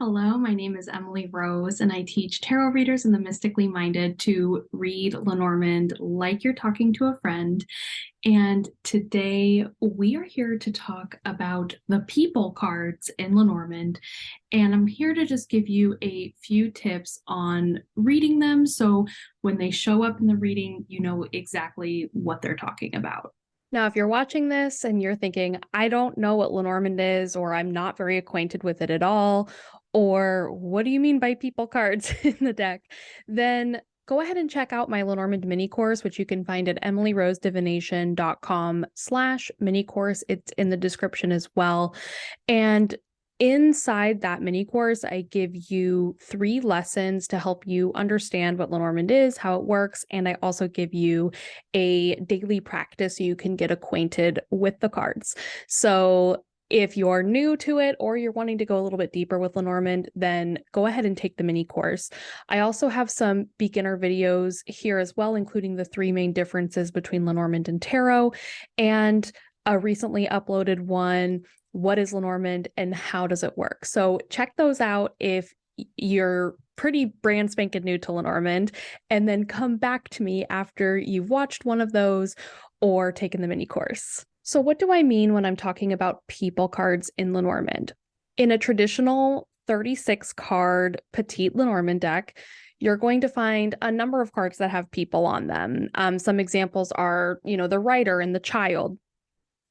Hello, my name is Emily Rose, and I teach tarot readers and the mystically minded to read Lenormand like you're talking to a friend. And today we are here to talk about the people cards in Lenormand. And I'm here to just give you a few tips on reading them. So when they show up in the reading, you know exactly what they're talking about. Now, if you're watching this and you're thinking, I don't know what Lenormand is, or I'm not very acquainted with it at all, or what do you mean by people cards in the deck, then go ahead and check out my Lenormand mini course, which you can find at emilyrosedivination.com/mini course. It's in the description as well. And inside that mini course, I give you 3 lessons to help you understand what Lenormand is, how it works, and I also give you a daily practice so you can get acquainted with the cards. So if you're new to it or you're wanting to go a little bit deeper with Lenormand, then go ahead and take the mini course. I also have some beginner videos here as well, including the 3 main differences between Lenormand and Tarot, and a recently uploaded one, what is Lenormand and how does it work? So check those out if you're pretty brand spanking new to Lenormand, and then come back to me after you've watched one of those or taken the mini course. So what do I mean when I'm talking about people cards in Lenormand? In a traditional 36 card petite Lenormand deck, you're going to find a number of cards that have people on them. Some examples are, the writer and the child.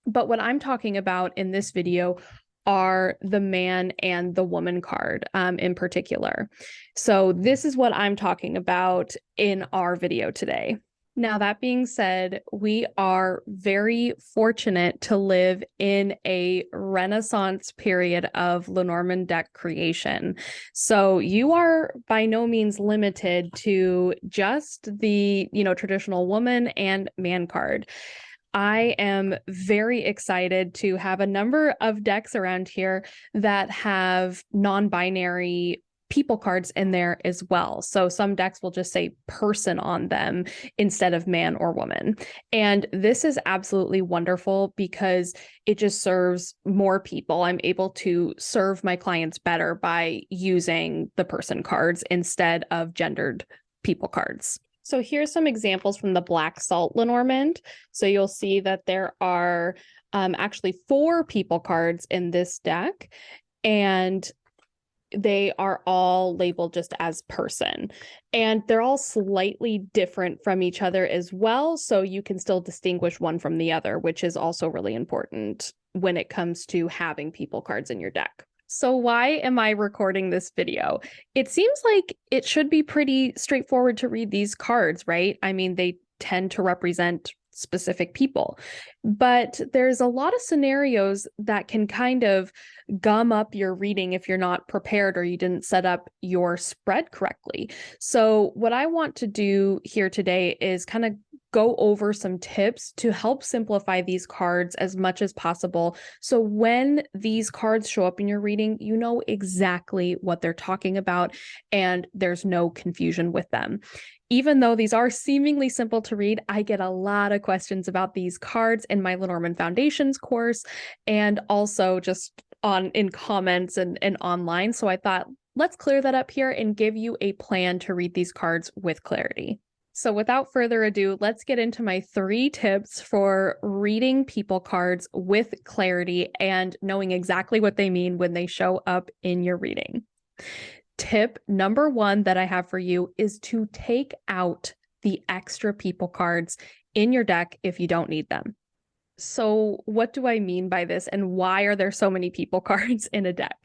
But what I'm talking about in this video are the man and the woman card in particular. So this is what I'm talking about in our video today. Now, that being said, we are very fortunate to live in a Renaissance period of Lenormand deck creation. So you are by no means limited to just the, traditional woman and man card. I am very excited to have a number of decks around here that have non-binary people cards in there as well. So some decks will just say person on them instead of man or woman. And this is absolutely wonderful because it just serves more people. I'm able to serve my clients better by using the person cards instead of gendered people cards. So here's some examples from the Black Salt Lenormand. So you'll see that there are actually 4 people cards in this deck, and they are all labeled just as person. And they're all slightly different from each other as well, so you can still distinguish one from the other, which is also really important when it comes to having people cards in your deck. So why am I recording this video? It seems like it should be pretty straightforward to read these cards, right? I mean, they tend to represent specific people, but there's a lot of scenarios that can kind of gum up your reading if you're not prepared or you didn't set up your spread correctly. So what I want to do here today is kind of go over some tips to help simplify these cards as much as possible. So when these cards show up in your reading, you know exactly what they're talking about and there's no confusion with them. Even though these are seemingly simple to read, I get a lot of questions about these cards in my Lenormand Foundations course and also just in comments and online. So I thought, let's clear that up here and give you a plan to read these cards with clarity. So without further ado, let's get into my 3 tips for reading people cards with clarity and knowing exactly what they mean when they show up in your reading. Tip number 1 that I have for you is to take out the extra people cards in your deck if you don't need them. So what do I mean by this, and why are there so many people cards in a deck?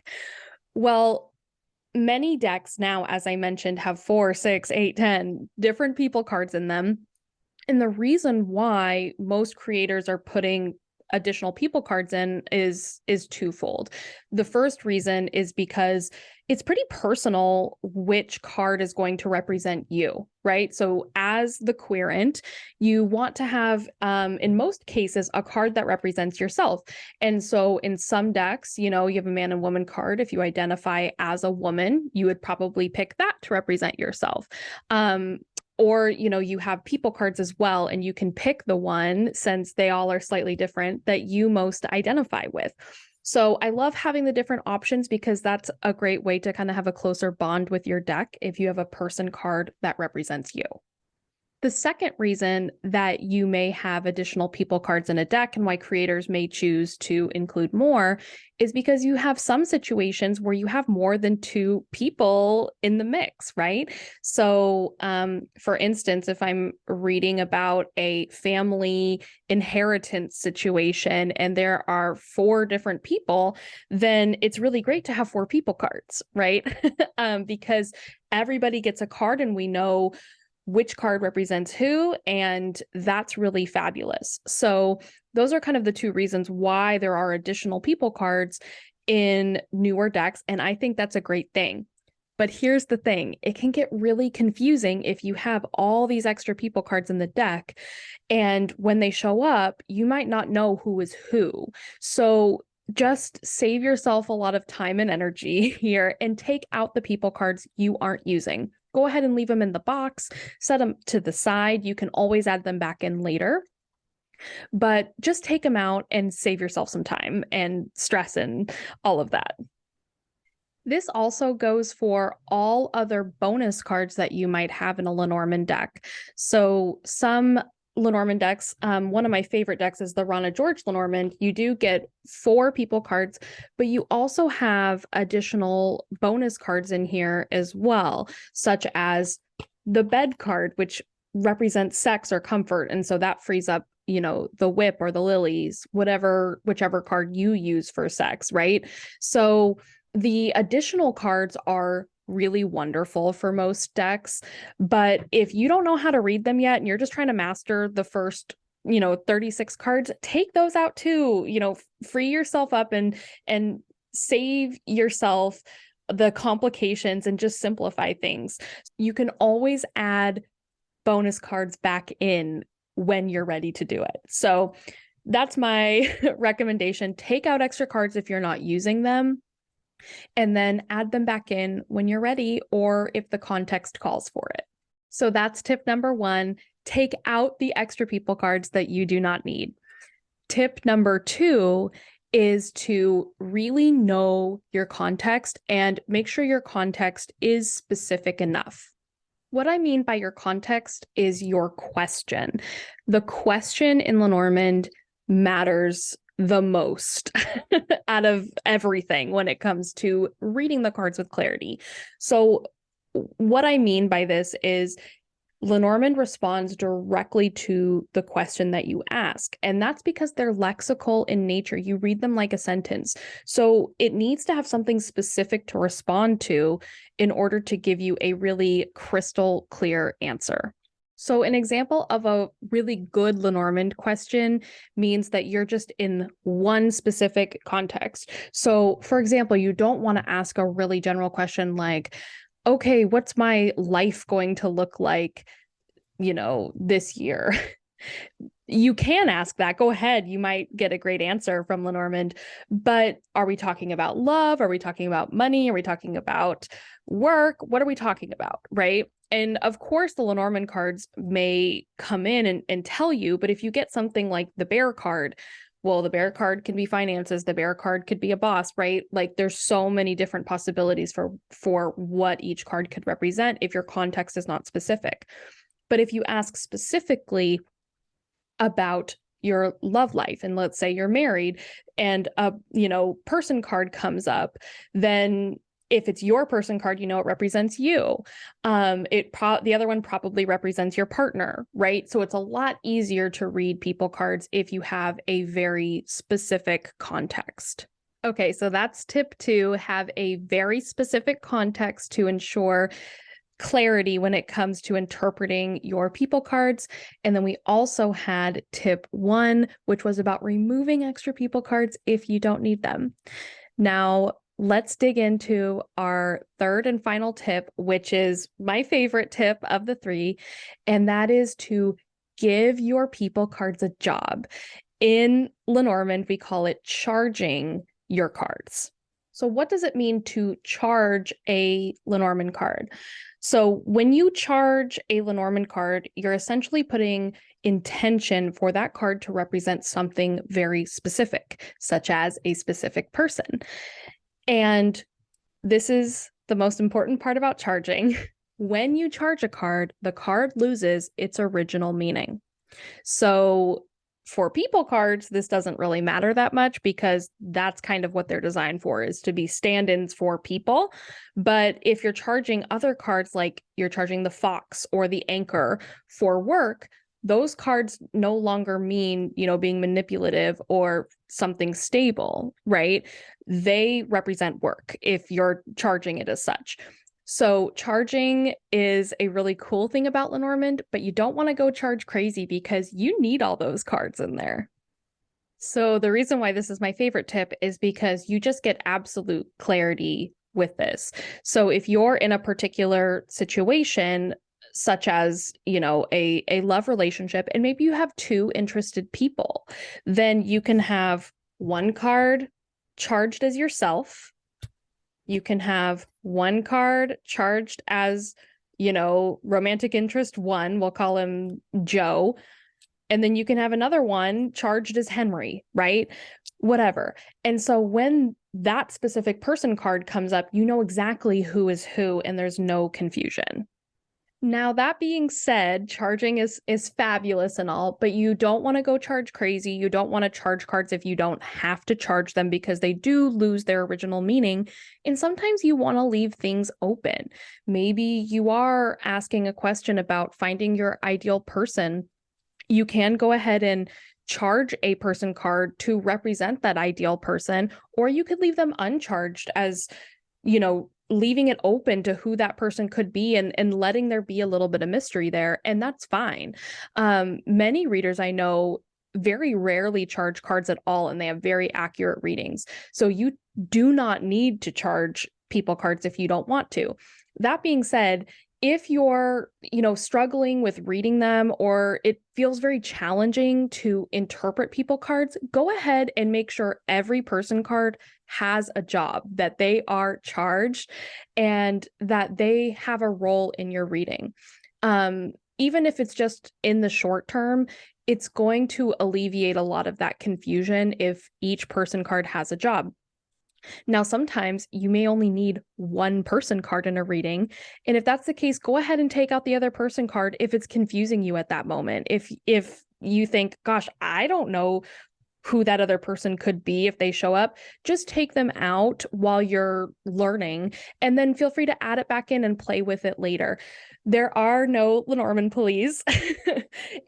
Well, many decks now, as I mentioned, have 4, 6, 8, 10 different people cards in them. And the reason why most creators are putting additional people cards in is twofold. The first reason is because it's pretty personal which card is going to represent you, right? So as the querent, you want to have, in most cases, a card that represents yourself. And so in some decks, you have a man and woman card. If you identify as a woman, you would probably pick that to represent yourself. Or, you have people cards as well, and you can pick the one, since they all are slightly different, that you most identify with. So I love having the different options because that's a great way to kind of have a closer bond with your deck if you have a person card that represents you. The second reason that you may have additional people cards in a deck and why creators may choose to include more is because you have some situations where you have more than two people in the mix, right? So, for instance, if I'm reading about a family inheritance situation and there are four different people, then it's really great to have four people cards, right? Because everybody gets a card and we know which card represents who, and that's really fabulous. So those are kind of the two reasons why there are additional people cards in newer decks, and I think that's a great thing. But here's the thing, it can get really confusing if you have all these extra people cards in the deck, and when they show up, you might not know who is who. So just save yourself a lot of time and energy here and take out the people cards you aren't using. Go ahead and leave them in the box, set them to the side. You can always add them back in later, but just take them out and save yourself some time and stress and all of that. This also goes for all other bonus cards that you might have in a Lenormand deck. So some Lenormand decks, one of my favorite decks is the Rana George Lenormand. You do get four people cards, but you also have additional bonus cards in here as well, such as the bed card, which represents sex or comfort. And so that frees up, you know, the whip or the lilies, whichever card you use for sex, right? So the additional cards are really wonderful for most decks, but if you don't know how to read them yet and you're just trying to master the first 36 cards, take those out too. Free yourself up and save yourself the complications and just simplify things. You can always add bonus cards back in when you're ready to do it. So that's my recommendation. Take out extra cards if you're not using them, and then add them back in when you're ready or if the context calls for it. So that's tip number one. Take out the extra people cards that you do not need. Tip number two is to really know your context and make sure your context is specific enough. What I mean by your context is your question. The question in Lenormand matters the most out of everything when it comes to reading the cards with clarity. So what I mean by this is Lenormand responds directly to the question that you ask. And that's because they're lexical in nature. You read them like a sentence. So it needs to have something specific to respond to in order to give you a really crystal clear answer. So an example of a really good Lenormand question means that you're just in one specific context. So for example, you don't want to ask a really general question like, okay, what's my life going to look like, this year? You can ask that. Go ahead. You might get a great answer from Lenormand. But are we talking about love? Are we talking about money? Are we talking about work? What are we talking about? Right. And of course, the Lenormand cards may come in and tell you, but if you get something like the bear card, well, the bear card can be finances, the bear card could be a boss, right? Like there's so many different possibilities for what each card could represent if your context is not specific. But if you ask specifically about your love life, and let's say you're married and a person card comes up, then if it's your person card, it represents you. The other one probably represents your partner, right? So it's a lot easier to read people cards if you have a very specific context. Okay, so that's tip two, have a very specific context to ensure clarity when it comes to interpreting your people cards. And then we also had tip one, which was about removing extra people cards if you don't need them. Now, let's dig into our third and final tip, which is my favorite tip of the three, and that is to give your people cards a job. In Lenormand, we call it charging your cards. So what does it mean to charge a Lenormand card? So when you charge a Lenormand card, you're essentially putting intention for that card to represent something very specific, such as a specific person. And this is the most important part about charging. When you charge a card, the card loses its original meaning. So for people cards, this doesn't really matter that much because that's kind of what they're designed for, is to be stand-ins for people. But if you're charging other cards, like you're charging the fox or the anchor for work, those cards no longer mean, being manipulative or something stable, right? They represent work if you're charging it as such. So charging is a really cool thing about Lenormand, but you don't want to go charge crazy because you need all those cards in there. So the reason why this is my favorite tip is because you just get absolute clarity with this. So if you're in a particular situation, such as, a love relationship, and maybe you have two interested people, then you can have one card charged as yourself. You can have one card charged as, romantic interest one, we'll call him Joe. And then you can have another one charged as Henry, right? Whatever. And so when that specific person card comes up, you know exactly who is who, and there's no confusion. Now, that being said, charging is fabulous and all, but you don't want to go charge crazy. You don't want to charge cards if you don't have to charge them because they do lose their original meaning. And sometimes you want to leave things open. Maybe you are asking a question about finding your ideal person. You can go ahead and charge a person card to represent that ideal person, or you could leave them uncharged as, leaving it open to who that person could be, and letting there be a little bit of mystery there. And that's fine. Many readers I know very rarely charge cards at all, and they have very accurate readings. So you do not need to charge people cards if you don't want to. That being said, if you're, struggling with reading them, or it feels very challenging to interpret people cards, go ahead and make sure every person card has a job, that they are charged, and that they have a role in your reading. Even if it's just in the short term, it's going to alleviate a lot of that confusion if each person card has a job. Now, sometimes you may only need one person card in a reading. And if that's the case, go ahead and take out the other person card if it's confusing you at that moment. If you think, gosh, I don't know who that other person could be if they show up, just take them out while you're learning, and then feel free to add it back in and play with it later. There are no Lenormand police,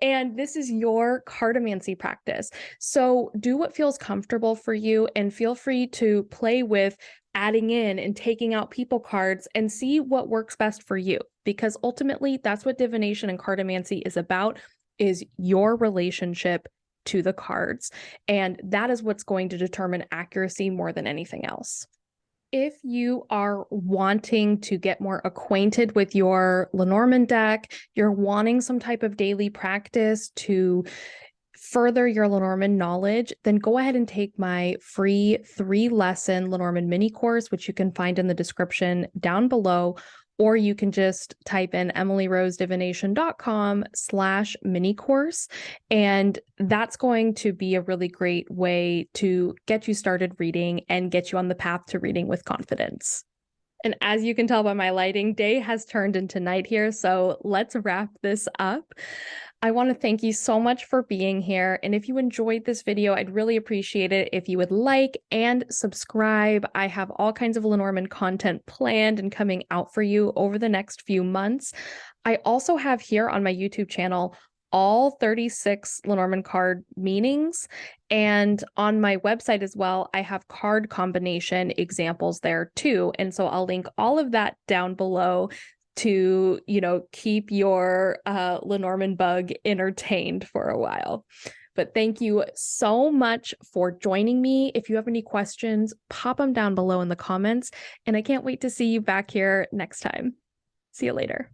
and this is your cartomancy practice. So do what feels comfortable for you, and feel free to play with adding in and taking out people cards and see what works best for you, because ultimately that's what divination and cartomancy is about, is your relationship to the cards. And that is what's going to determine accuracy more than anything else. If you are wanting to get more acquainted with your Lenormand deck, you're wanting some type of daily practice to further your Lenormand knowledge, then go ahead and take my free 3-lesson Lenormand mini course, which you can find in the description down below. Or you can just type in emilyrosedivination.com/mini course. And that's going to be a really great way to get you started reading and get you on the path to reading with confidence. And as you can tell by my lighting, day has turned into night here, so let's wrap this up. I want to thank you so much for being here. And if you enjoyed this video, I'd really appreciate it if you would like and subscribe. I have all kinds of Lenormand content planned and coming out for you over the next few months. I also have here on my YouTube channel all 36 Lenormand card meanings. And on my website as well, I have card combination examples there too. And so I'll link all of that down below to, keep your Lenormand bug entertained for a while. But thank you so much for joining me. If you have any questions, pop them down below in the comments. And I can't wait to see you back here next time. See you later.